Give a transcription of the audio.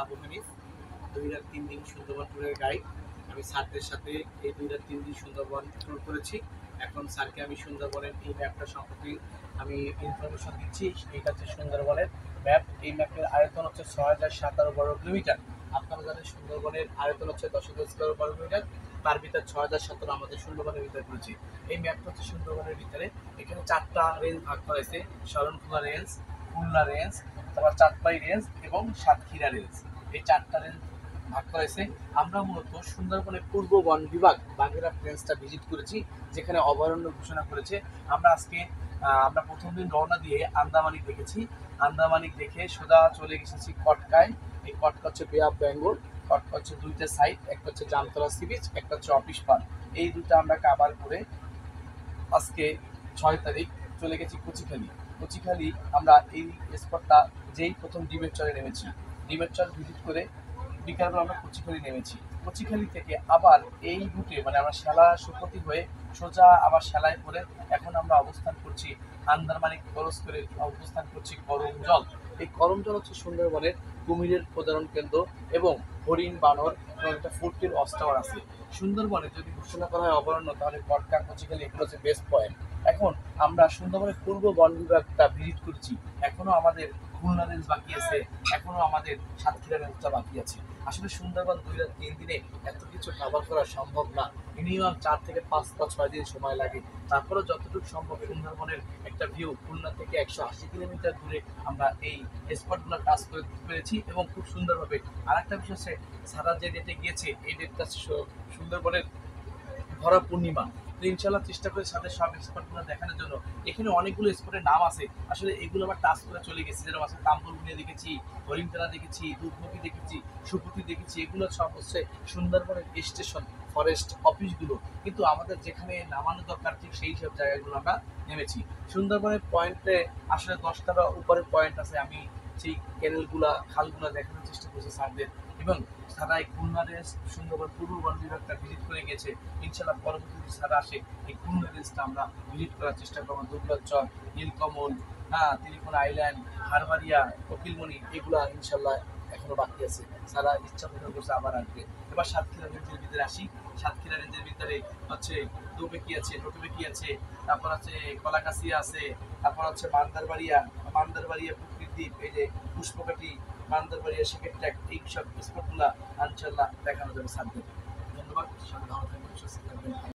আবু হানিফ। ২ রাত ৩ দিন সুন্দরবন ট্যুরের গাইড। আমি স্যারদের সাথে এই ২ রাত ৩ দিন সুন্দরবন ট্যুর করেছি। এখন স্যারকে আমি সুন্দরবনের এই ম্যাপটা সম্পর্কে আমি ইনফরমেশন দিচ্ছি। এইটা হচ্ছে সুন্দরবনের ম্যাপ। এই ম্যাপের আয়তন হচ্ছে ৬,০১৭ বর্গ কিলোমিটার। আপনারা জানেন সুন্দরবনের আয়তন হচ্ছে ১০,০০০ বর্গ কিলোমিটার। তার ভিতরে ৬,০১৭ আমাদের সুন্দরবনের ভিতরে পড়েছে। এই ম্যাপটা হচ্ছে সুন্দরবনের ভিতরে। এখানে ৪টা রেঞ্জ ভাগ করা হয়েছে: শরণখোলা রেঞ্জ, খুলনা রেঞ্জ, তারপর চাঁদপাই রেঞ্জ এবং সাতক্ষীরা রেঞ্জ। এই 4টা রেঞ্জ ভাগ করা হয়েছে। আমরা মূলত সুন্দরবনের পূর্ব বন বিভাগ বাগেরহাট রেঞ্জটা ভিজিট করেছি, যেখানে অভয়ারণ্য ঘোষণা করেছে। আমরা প্রথম দিন রওনা দিয়ে আন্দামানিক দেখেছি। আন্দামানিক দেখে সোজা চলে এসেছি কটকায়। এই কটকা হচ্ছে বে অফ বেঙ্গল। কটকা হচ্ছে 2টা সাইড, একটা হচ্ছে জামতলা সি বিচ, একটা হচ্ছে অফিস পার্ক। এই দুটো আমরা কাভার করে আজকে 6 তারিখ চলে গেছি কচিখালি। কচিখালি আমরা এই স্পটটা যেই প্রথম ডিমের চরে নেমেছি, ডিমের চর ভিজিট করে বিকালবেলা আমরা কচিখালি নেমেছি। কচিখালি থেকে আবার এই রুটে মানে আমরা শ্যালা সুপতি হয়ে সোজা আবার শ্যালায় পরে এখন আমরা অবস্থান করছি আন্দারমানিক ক্রস করে অবস্থান করছি করমজল। এই করমজল হচ্ছে সুন্দরবনের কুমিরের প্রজনন কেন্দ্র এবং হরিণ, বানর এবং একটা ফুটকির অস্টাওয়ার আছে। সুন্দরবনে যদি ঘোষণা করা হয় অভয়ারণ্য, তাহলে কটকা, কচিখালি এগুলো হচ্ছে বেস্ট পয়েন্ট। এখন আমরা সুন্দরবনের পূর্ব বন বিভাগটা ভিজিট করছি। এখনো আমাদের খুলনা রেঞ্জ বাকি আছে, এখনো আমাদের সাতক্ষীরা রেঞ্জটা বাকি আছে। আসলে সুন্দরবন ২ রাত ৩ দিনে এত কিছু কভার করা সম্ভব না। মিনিমাম ৪ থেকে ৫ বা ৬ দিন সময় লাগে। তারপরে যতটুকু সম্ভব সুন্দরবনের একটা ভিউ, খুলনা থেকে ১৮০ কিলোমিটার দূরে আমরা এই স্পটগুলো টাচ করতে পেরেছি এবং খুব সুন্দরভাবে। আর একটা বিষয় হচ্ছে, সারা যে ডেটে গিয়েছে এই ডেটটা সুন্দরবনের ভরা পূর্ণিমা। তো ইনশাল্লাহ চেষ্টা করে সাথে সব স্পটগুলো দেখানোর জন্য। এখানে অনেকগুলো স্পটের নাম আছে, আসলে এগুলো আবার টাচ করে চলে গেছি। যেরকম আছে তাম্বলগুনিয়া দেখেছি, হরিণতলা দেখেছি, দুধমুখী দেখেছি, সুপুতি দেখেছি। এগুলো সব হচ্ছে সুন্দরবনের স্টেশন, ফরেস্ট অফিসগুলো। কিন্তু আমাদের যেখানে নামানো দরকার ঠিক সেই সব জায়গাগুলো আমরা নেমেছি। সুন্দরবনের পয়েন্টে আসলে 10টার উপরে পয়েন্ট আছে। আমি সেই ক্যানেলগুলা, খালগুলা দেখানোর চেষ্টা করছি স্যারদের, এবং সারা এই খুলনা রেঞ্জ সুন্দরবন পূর্ব বন বিভাগটা ভিজিট করে গেছে। ইনশাল্লাহ পরবর্তীতে সারা আসে এই খুলনা রেঞ্জটা আমরা ভিজিট করার চেষ্টা করবো। দুবলাচর, নীলকমল, ত্রিকোণ আইল্যান্ড, হারবাড়িয়া, কপিলমণি, এগুলা ইনশাল্লাহ এখনো বাকি আছে। সারা ইচ্ছা প্রকাশ করছে আবার আসবে। এবার সাতক্ষীরা রেঞ্জের ভিতরে আসি। সাতক্ষীরা রেঞ্জের ভিতরে হচ্ছে দুবেকি আছে, নটুবেকি আছে, তারপর আছে কলাকাছিয়া আছে, তারপর হচ্ছে মান্দারবাড়িয়া পুকুর দ্বীপ, এই যে পুষ্পকাঠি, মান্দারবাড়িয়া, শেখের ট্যাগ, এই সব স্পটগুলা ইনশাল্লাহ দেখানো যাবে সামনে। ধন্যবাদ। সবাই ভালো থাকবেন, সুস্থ থাকবেন।